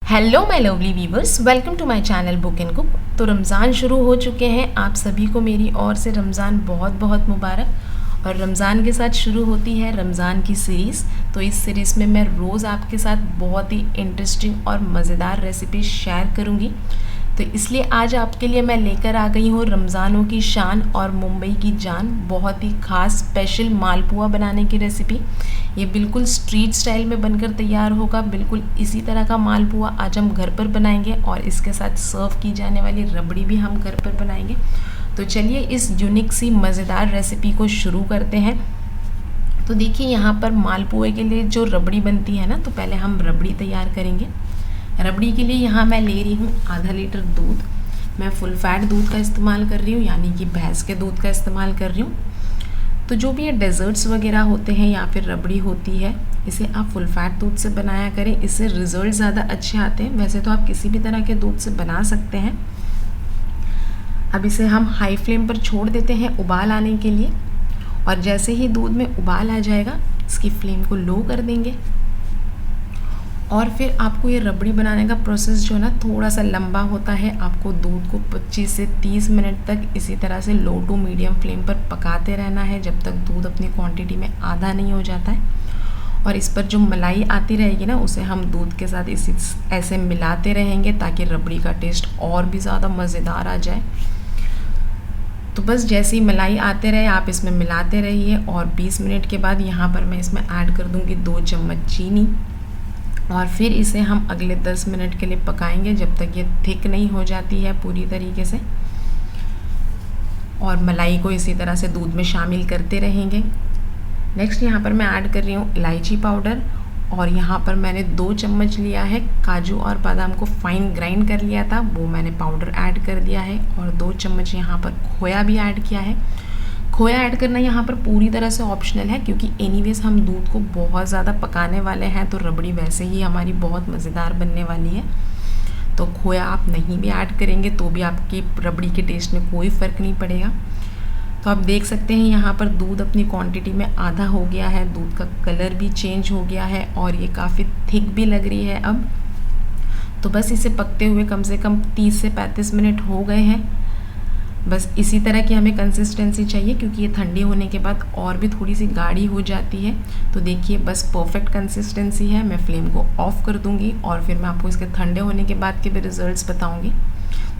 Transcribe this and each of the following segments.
Hello my lovely viewers, welcome to my channel book and cook. तो रमज़ान शुरू हो चुके हैं। आप सभी को मेरी ओर से रमज़ान बहुत बहुत मुबारक। और रमज़ान के साथ शुरू होती है रमज़ान की सीरीज़। तो इस सीरीज़ में मैं रोज़ आपके साथ बहुत ही इंटरेस्टिंग और मज़ेदार रेसिपी शेयर करूँगी। तो इसलिए आज आपके लिए मैं लेकर आ गई हूँ रमज़ानों की शान और मुंबई की जान, बहुत ही ख़ास स्पेशल मालपुआ बनाने की रेसिपी। ये बिल्कुल स्ट्रीट स्टाइल में बनकर तैयार होगा। बिल्कुल इसी तरह का मालपुआ आज हम घर पर बनाएंगे और इसके साथ सर्व की जाने वाली रबड़ी भी हम घर पर बनाएंगे। तो चलिए इस यूनिक सी मज़ेदार रेसिपी को शुरू करते हैं। तो देखिए यहाँ पर मालपुए के लिए जो रबड़ी बनती है ना, तो पहले हम रबड़ी तैयार करेंगे। रबड़ी के लिए यहाँ मैं ले रही हूँ आधा लीटर दूध। मैं फुल फैट दूध का इस्तेमाल कर रही हूँ, यानी कि भैंस के दूध का इस्तेमाल कर रही हूँ। तो जो भी ये डेज़र्ट्स वगैरह होते हैं या फिर रबड़ी होती है, इसे आप फुल फैट दूध से बनाया करें। इससे रिज़ल्ट ज़्यादा अच्छे आते हैं। वैसे तो आप किसी भी तरह के दूध से बना सकते हैं। अब इसे हम हाई फ्लेम पर छोड़ देते हैं उबाल आने के लिए। और जैसे ही दूध में उबाल आ जाएगा, इसकी फ्लेम को लो कर देंगे। और फिर आपको ये रबड़ी बनाने का प्रोसेस जो है ना, थोड़ा सा लंबा होता है। आपको दूध को 25 से 30 मिनट तक इसी तरह से लो टू मीडियम फ्लेम पर पकाते रहना है, जब तक दूध अपनी क्वांटिटी में आधा नहीं हो जाता है। और इस पर जो मलाई आती रहेगी ना, उसे हम दूध के साथ इसी ऐसे मिलाते रहेंगे, ताकि रबड़ी का टेस्ट और भी ज़्यादा मज़ेदार आ जाए। तो बस जैसे ही मलाई आते रहे, आप इसमें मिलाते रहिए। और 20 मिनट के बाद यहाँ पर मैं इसमें ऐड कर दूँगी 2 चम्मच चीनी। और फिर इसे हम अगले 10 मिनट के लिए पकाएंगे, जब तक ये थिक नहीं हो जाती है पूरी तरीके से। और मलाई को इसी तरह से दूध में शामिल करते रहेंगे। नेक्स्ट यहाँ पर मैं ऐड कर रही हूँ इलायची पाउडर। और यहाँ पर मैंने 2 चम्मच लिया है काजू और बादाम को फाइन ग्राइंड कर लिया था, वो मैंने पाउडर ऐड कर दिया है। और 2 चम्मच यहाँ पर खोया भी ऐड किया है। खोया ऐड करना यहाँ पर पूरी तरह से ऑप्शनल है, क्योंकि एनीवेज हम दूध को बहुत ज़्यादा पकाने वाले हैं, तो रबड़ी वैसे ही हमारी बहुत मज़ेदार बनने वाली है। तो खोया आप नहीं भी ऐड करेंगे तो भी आपकी रबड़ी के टेस्ट में कोई फ़र्क नहीं पड़ेगा। तो आप देख सकते हैं यहाँ पर दूध अपनी क्वांटिटी में आधा हो गया है। दूध का कलर भी चेंज हो गया है और ये काफ़ी थिक भी लग रही है अब। तो बस इसे पकते हुए कम से कम 30 से 35 मिनट हो गए हैं। बस इसी तरह की हमें कंसिस्टेंसी चाहिए, क्योंकि ये ठंडी होने के बाद और भी थोड़ी सी गाढ़ी हो जाती है। तो देखिए बस परफेक्ट कंसिस्टेंसी है। मैं फ्लेम को ऑफ़ कर दूंगी और फिर मैं आपको इसके ठंडे होने के बाद के भी रिजल्ट्स बताऊंगी।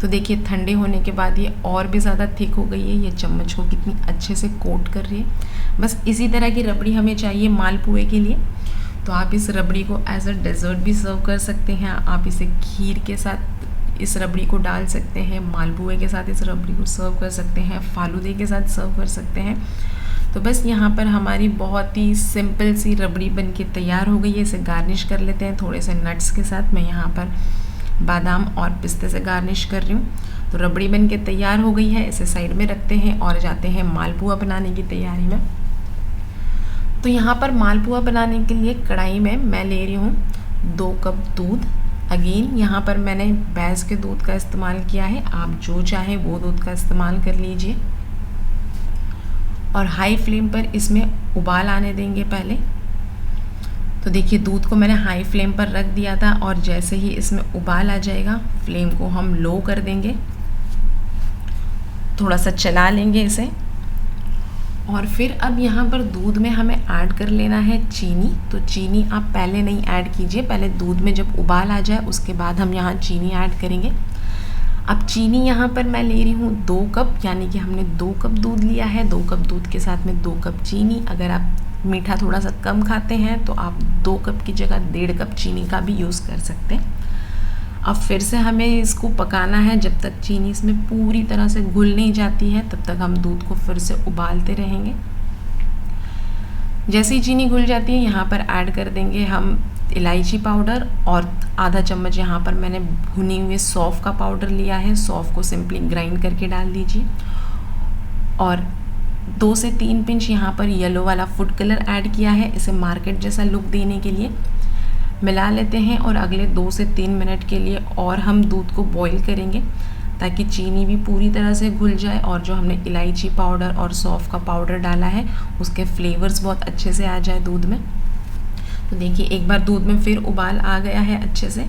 तो देखिए ठंडे होने के बाद ये और भी ज़्यादा थिक हो गई है। ये चम्मच को कितनी अच्छे से कोट कर रही है। बस इसी तरह की रबड़ी हमें चाहिए मालपुए के लिए। तो आप इस रबड़ी को एज अ डेज़र्ट भी सर्व कर सकते हैं। आप इसे खीर के साथ इस रबड़ी को डाल सकते हैं, मालपुए के साथ इस रबड़ी को सर्व कर सकते हैं, फालूदे के साथ सर्व कर सकते हैं। तो बस यहाँ पर हमारी बहुत ही सिंपल सी रबड़ी बन के तैयार हो गई है। इसे गार्निश कर लेते हैं थोड़े से नट्स के साथ। मैं यहाँ पर बादाम और पिस्ते से गार्निश कर रही हूँ। तो रबड़ी बन के तैयार हो गई है। इसे साइड में रखते हैं और जाते हैं मालपुआ बनाने की तैयारी में। तो यहाँ पर मालपुआ बनाने के लिए कढ़ाई में मैं ले रही हूँ 2 कप दूध। अगेन यहाँ पर मैंने भैंस के दूध का इस्तेमाल किया है। आप जो चाहें वो दूध का इस्तेमाल कर लीजिए। और हाई फ्लेम पर इसमें उबाल आने देंगे पहले। तो देखिए दूध को मैंने हाई फ्लेम पर रख दिया था, और जैसे ही इसमें उबाल आ जाएगा, फ्लेम को हम लो कर देंगे। थोड़ा सा चला लेंगे इसे। और फिर अब यहाँ पर दूध में हमें ऐड कर लेना है चीनी। तो चीनी आप पहले नहीं ऐड कीजिए, पहले दूध में जब उबाल आ जाए उसके बाद हम यहाँ चीनी ऐड करेंगे। अब चीनी यहाँ पर मैं ले रही हूँ 2 कप, यानी कि हमने 2 कप दूध लिया है। 2 कप दूध के साथ में 2 कप चीनी। अगर आप मीठा थोड़ा सा कम खाते हैं तो आप 2 कप की जगह 1.5 कप चीनी का भी यूज़ कर सकते हैं। अब फिर से हमें इसको पकाना है जब तक चीनी इसमें पूरी तरह से घुल नहीं जाती है, तब तक हम दूध को फिर से उबालते रहेंगे। जैसे ही चीनी घुल जाती है, यहाँ पर ऐड कर देंगे हम इलायची पाउडर। और आधा चम्मच यहाँ पर मैंने भुनी हुई सौंफ का पाउडर लिया है। सौंफ को सिंपली ग्राइंड करके डाल दीजिए। और 2 से 3 पिंच यहाँ पर येलो वाला फूड कलर ऐड किया है, इसे मार्केट जैसा लुक देने के लिए। मिला लेते हैं और अगले 2 से 3 मिनट के लिए और हम दूध को बॉईल करेंगे, ताकि चीनी भी पूरी तरह से घुल जाए और जो हमने इलायची पाउडर और सौंफ का पाउडर डाला है उसके फ्लेवर्स बहुत अच्छे से आ जाए दूध में। तो देखिए एक बार दूध में फिर उबाल आ गया है अच्छे से।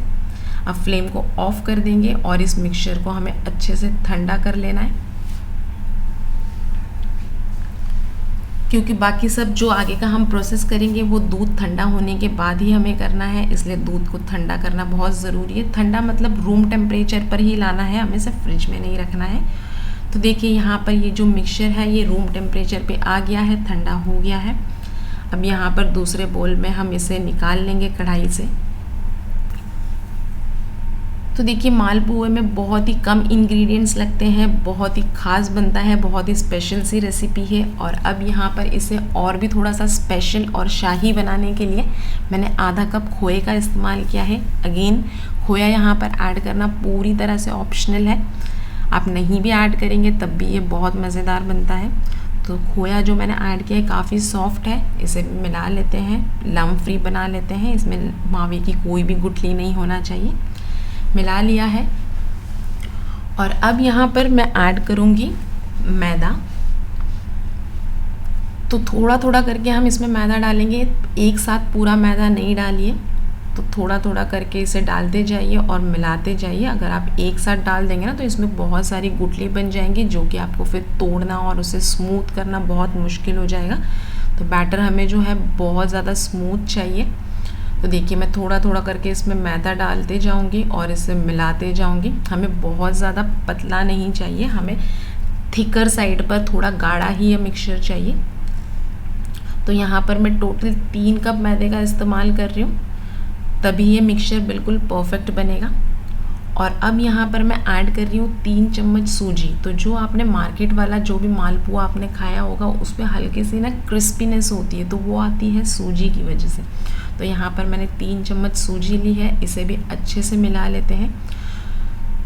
अब फ्लेम को ऑफ कर देंगे और इस मिक्सचर को हमें अच्छे से ठंडा कर लेना है, क्योंकि बाकी सब जो आगे का हम प्रोसेस करेंगे वो दूध ठंडा होने के बाद ही हमें करना है, इसलिए दूध को ठंडा करना बहुत ज़रूरी है। ठंडा मतलब रूम टेम्परेचर पर ही लाना है, हमें सिर्फ फ्रिज में नहीं रखना है। तो देखिए यहाँ पर ये जो मिक्सचर है ये रूम टेम्परेचर पे आ गया है, ठंडा हो गया है। अब यहाँ पर दूसरे बोल में हम इसे निकाल लेंगे कढ़ाई से। तो देखिए मालपुए में बहुत ही कम इंग्रेडिएंट्स लगते हैं, बहुत ही खास बनता है, बहुत ही स्पेशल सी रेसिपी है। और अब यहाँ पर इसे और भी थोड़ा सा स्पेशल और शाही बनाने के लिए मैंने आधा कप खोए का इस्तेमाल किया है। अगेन खोया यहाँ पर ऐड करना पूरी तरह से ऑप्शनल है, आप नहीं भी ऐड करेंगे तब भी ये बहुत मज़ेदार बनता है। तो खोया जो मैंने ऐड किया है काफ़ी सॉफ्ट है, इसे मिला लेते हैं, लम्प फ्री बना लेते हैं। इसमें मावे की कोई भी गुठली नहीं होना चाहिए। मिला लिया है और अब यहाँ पर मैं ऐड करूँगी मैदा। तो थोड़ा थोड़ा करके हम इसमें मैदा डालेंगे, एक साथ पूरा मैदा नहीं डालिए, तो थोड़ा थोड़ा करके इसे डालते जाइए और मिलाते जाइए। अगर आप एक साथ डाल देंगे ना तो इसमें बहुत सारी गुठली बन जाएंगी, जो कि आपको फिर तोड़ना और उसे स्मूथ करना बहुत मुश्किल हो जाएगा। तो बैटर हमें जो है बहुत ज़्यादा स्मूथ चाहिए। तो देखिए मैं थोड़ा थोड़ा करके इसमें मैदा डालते जाऊंगी और इसे मिलाते जाऊंगी। हमें बहुत ज़्यादा पतला नहीं चाहिए, हमें थिकर साइड पर थोड़ा गाढ़ा ही ये मिक्सचर चाहिए। तो यहाँ पर मैं टोटल 3 कप मैदे का इस्तेमाल कर रही हूँ, तभी ये मिक्सचर बिल्कुल परफेक्ट बनेगा। और अब यहाँ पर मैं ऐड कर रही हूँ 3 चम्मच सूजी। तो जो आपने मार्केट वाला जो भी मालपुआ आपने खाया होगा उसमें हल्की सी ना क्रिस्पीनेस होती है, तो वो आती है सूजी की वजह से। तो यहाँ पर मैंने 3 चम्मच सूजी ली है, इसे भी अच्छे से मिला लेते हैं।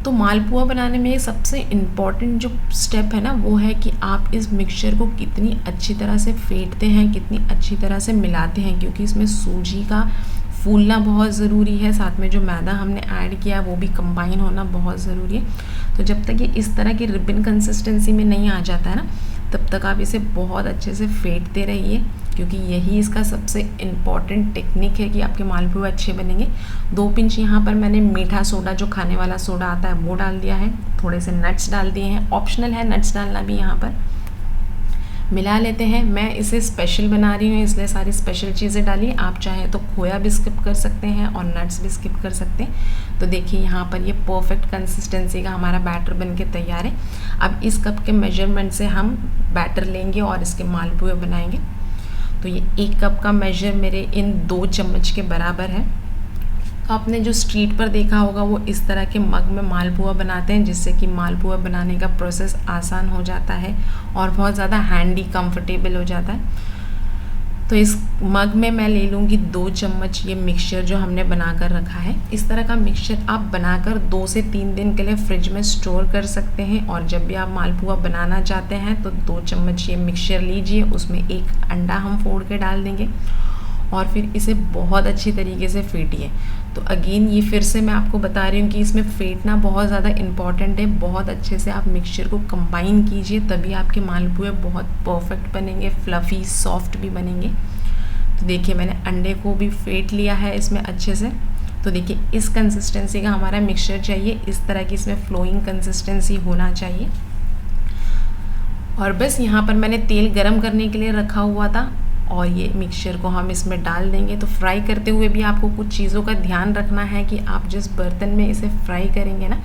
तो मालपुआ बनाने में सबसे इम्पॉर्टेंट जो स्टेप है ना वो है कि आप इस मिक्सचर को कितनी अच्छी तरह से फेंटते हैं, कितनी अच्छी तरह से मिलाते हैं, क्योंकि इसमें सूजी का फूलना बहुत ज़रूरी है, साथ में जो मैदा हमने ऐड किया वो भी कंबाइन होना बहुत ज़रूरी है। तो जब तक ये इस तरह की रिबन कंसिस्टेंसी में नहीं आ जाता है ना, तब तक आप इसे बहुत अच्छे से फेंटते रहिए, क्योंकि यही इसका सबसे इम्पॉर्टेंट टेक्निक है कि आपके मालपुए अच्छे बनेंगे। 2 पिंच यहाँ पर मैंने मीठा सोडा, जो खाने वाला सोडा आता है, वो डाल दिया है। थोड़े से नट्स डाल दिए हैं, ऑप्शनल है नट्स डालना भी। यहाँ पर मिला लेते हैं। मैं इसे स्पेशल बना रही हूँ इसलिए सारी स्पेशल चीज़ें डाली। आप चाहें तो खोया भी स्किप कर सकते हैं और नट्स भी स्किप कर सकते हैं। तो देखिए यहाँ पर ये परफेक्ट कंसिस्टेंसी का हमारा बैटर बनके तैयार है। अब इस कप के मेजरमेंट से हम बैटर लेंगे और इसके मालपुए बनाएंगे। तो ये 1 कप का मेजर मेरे इन 2 चम्मच के बराबर है। तो आपने जो स्ट्रीट पर देखा होगा वो इस तरह के मग में मालपुआ बनाते हैं, जिससे कि मालपुआ बनाने का प्रोसेस आसान हो जाता है और बहुत ज़्यादा हैंडी कंफर्टेबल हो जाता है। तो इस मग में मैं ले लूँगी 2 चम्मच ये मिक्सचर जो हमने बनाकर रखा है। इस तरह का मिक्सचर आप बनाकर 2 से 3 दिन के लिए फ्रिज में स्टोर कर सकते हैं। और जब भी आप मालपुआ बनाना चाहते हैं तो 2 चम्मच ये मिक्सचर लीजिए, उसमें 1 अंडा हम फोड़ के डाल देंगे और फिर इसे बहुत अच्छी तरीके से फेंटिए। तो अगेन ये फिर से मैं आपको बता रही हूँ कि इसमें फेंटना बहुत ज़्यादा इम्पॉर्टेंट है। बहुत अच्छे से आप मिक्सचर को कंबाइन कीजिए, तभी आपके मालपुए बहुत परफेक्ट बनेंगे, फ्लफ़ी सॉफ्ट भी बनेंगे। तो देखिए मैंने अंडे को भी फेंट लिया है इसमें अच्छे से। तो देखिए इस कंसिस्टेंसी का हमारा मिक्सचर चाहिए, इस तरह की इसमें फ्लोइंग कंसिस्टेंसी होना चाहिए। और बस यहाँ पर मैंने तेल गरम करने के लिए रखा हुआ था और ये मिक्सचर को हम इसमें डाल देंगे। तो फ्राई करते हुए भी आपको कुछ चीज़ों का ध्यान रखना है कि आप जिस बर्तन में इसे फ्राई करेंगे ना,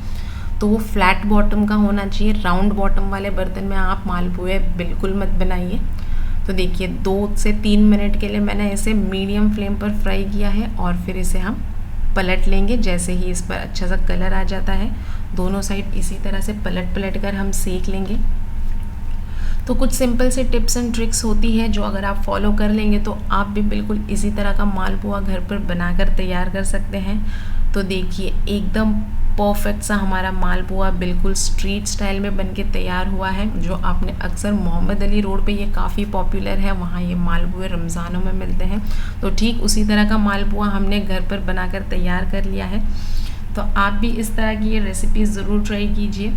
तो वो फ्लैट बॉटम का होना चाहिए। राउंड बॉटम वाले बर्तन में आप मालपुए बिल्कुल मत बनाइए। तो देखिए 2 से 3 मिनट के लिए मैंने इसे मीडियम फ्लेम पर फ्राई किया है और फिर इसे हम पलट लेंगे। जैसे ही इस पर अच्छा सा कलर आ जाता है, दोनों साइड इसी तरह से पलट पलट कर हम सेक लेंगे। तो कुछ सिंपल से टिप्स एंड ट्रिक्स होती है जो अगर आप फॉलो कर लेंगे तो आप भी बिल्कुल इसी तरह का मालपुआ घर पर बनाकर तैयार कर सकते हैं। तो देखिए एकदम परफेक्ट सा हमारा मालपुआ बिल्कुल स्ट्रीट स्टाइल में बनके तैयार हुआ है। जो आपने अक्सर मोहम्मद अली रोड पे ये काफ़ी पॉपुलर है, वहाँ ये मालपुए रमज़ानों में मिलते हैं। तो ठीक उसी तरह का मालपुआ हमने घर पर बनाकर तैयार कर लिया है। तो आप भी इस तरह की ये रेसिपी ज़रूर ट्राई कीजिए।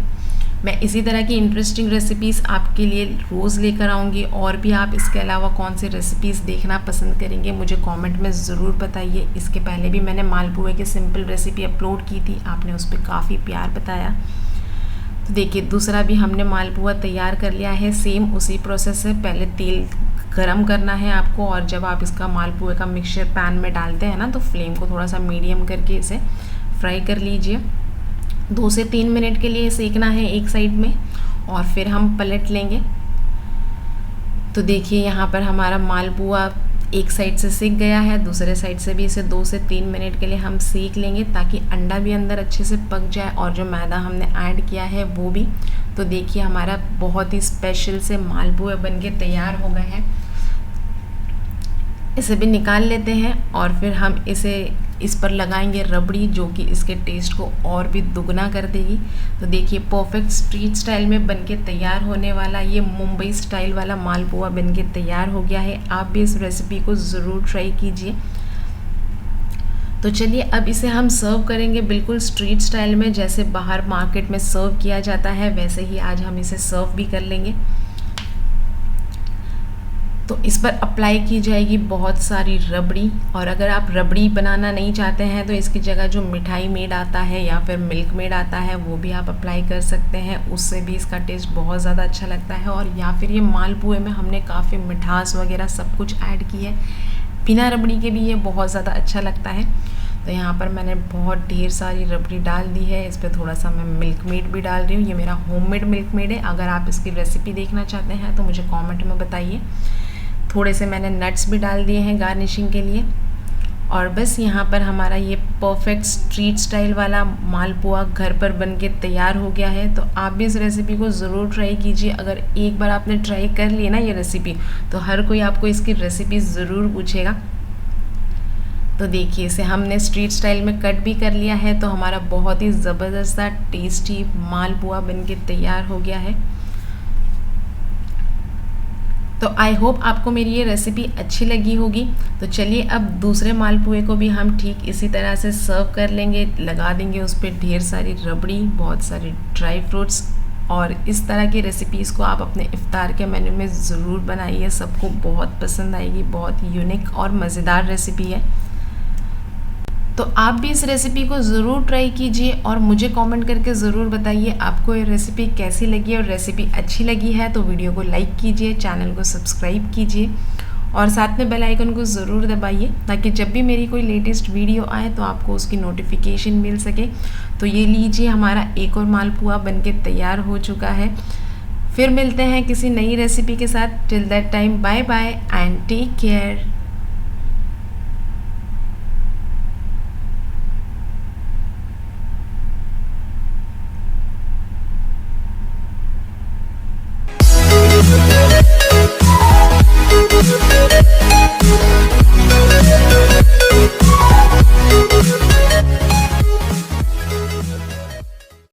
मैं इसी तरह की इंटरेस्टिंग रेसिपीज़ आपके लिए रोज़ लेकर आऊँगी। और भी आप इसके अलावा कौन सी रेसिपीज़ देखना पसंद करेंगे मुझे कमेंट में ज़रूर बताइए। इसके पहले भी मैंने मालपुए की सिंपल रेसिपी अपलोड की थी, आपने उस पर काफ़ी प्यार बताया। तो देखिए दूसरा भी हमने मालपुआ तैयार कर लिया है। सेम उसी प्रोसेस से पहले तेल गरम करना है आपको, और जब आप इसका मालपुए का मिक्सचर पैन में डालते हैं ना, तो फ्लेम को थोड़ा सा मीडियम करके इसे फ्राई कर लीजिए। 2 से 3 मिनट के लिए सेकना है एक साइड में, और फिर हम पलट लेंगे। तो देखिए यहाँ पर हमारा मालपुआ एक साइड से सेक गया है, दूसरे साइड से भी इसे 2 से 3 मिनट के लिए हम सेक लेंगे, ताकि अंडा भी अंदर अच्छे से पक जाए और जो मैदा हमने ऐड किया है वो भी। तो देखिए हमारा बहुत ही स्पेशल से मालपुआ बन के तैयार हो गए हैं। इसे भी निकाल लेते हैं, और फिर हम इस पर लगाएंगे रबड़ी, जो कि इसके टेस्ट को और भी दुगना कर देगी। तो देखिए परफेक्ट स्ट्रीट स्टाइल में बनके तैयार होने वाला ये मुंबई स्टाइल वाला मालपुआ बनके तैयार हो गया है। आप भी इस रेसिपी को ज़रूर ट्राई कीजिए। तो चलिए अब इसे हम सर्व करेंगे बिल्कुल स्ट्रीट स्टाइल में, जैसे बाहर मार्केट में सर्व किया जाता है वैसे ही आज हम इसे सर्व भी कर लेंगे। तो इस पर अप्लाई की जाएगी बहुत सारी रबड़ी, और अगर आप रबड़ी बनाना नहीं चाहते हैं तो इसकी जगह जो मिठाई मेड आता है या फिर मिल्क मेड आता है वो भी आप अप्लाई कर सकते हैं, उससे भी इसका टेस्ट बहुत ज़्यादा अच्छा लगता है। और या फिर ये मालपुए में हमने काफ़ी मिठास वगैरह सब कुछ ऐड की है, बिना रबड़ी के भी ये बहुत ज़्यादा अच्छा लगता है। तो यहाँ पर मैंने बहुत ढेर सारी रबड़ी डाल दी है, इस पर थोड़ा सा मैं मिल्क मेड भी डाल रही हूँ। ये मेरा होममेड मिल्क मेड है, अगर आप इसकी रेसिपी देखना चाहते हैं तो मुझे कमेंट में बताइए। थोड़े से मैंने नट्स भी डाल दिए हैं गार्निशिंग के लिए। और बस यहाँ पर हमारा ये परफेक्ट स्ट्रीट स्टाइल वाला मालपुआ घर पर बन के तैयार हो गया है। तो आप भी इस रेसिपी को ज़रूर ट्राई कीजिए। अगर एक बार आपने ट्राई कर ली ना ये रेसिपी, तो हर कोई आपको इसकी रेसिपी ज़रूर पूछेगा। तो देखिए इसे हमने स्ट्रीट स्टाइल में कट भी कर लिया है, तो हमारा बहुत ही ज़बरदस्त सा टेस्टी मालपुआ बन के तैयार हो गया है। तो आई होप आपको मेरी ये रेसिपी अच्छी लगी होगी। तो चलिए अब दूसरे मालपुए को भी हम ठीक इसी तरह से सर्व कर लेंगे। लगा देंगे उस पर ढेर सारी रबड़ी, बहुत सारे ड्राई फ्रूट्स, और इस तरह की रेसिपीज़ को आप अपने इफ्तार के मेन्यू में ज़रूर बनाइए, सबको बहुत पसंद आएगी। बहुत यूनिक और मज़ेदार रेसिपी है। तो आप भी इस रेसिपी को ज़रूर ट्राई कीजिए और मुझे कमेंट करके ज़रूर बताइए आपको ये रेसिपी कैसी लगी। और रेसिपी अच्छी लगी है तो वीडियो को लाइक कीजिए, चैनल को सब्सक्राइब कीजिए और साथ में बेल आइकन को ज़रूर दबाइए, ताकि जब भी मेरी कोई लेटेस्ट वीडियो आए तो आपको उसकी नोटिफिकेशन मिल सके। तो ये लीजिए हमारा एक और मालपुआ बनके तैयार हो चुका है। फिर मिलते हैं किसी नई रेसिपी के साथ। Till that time bye bye and take care.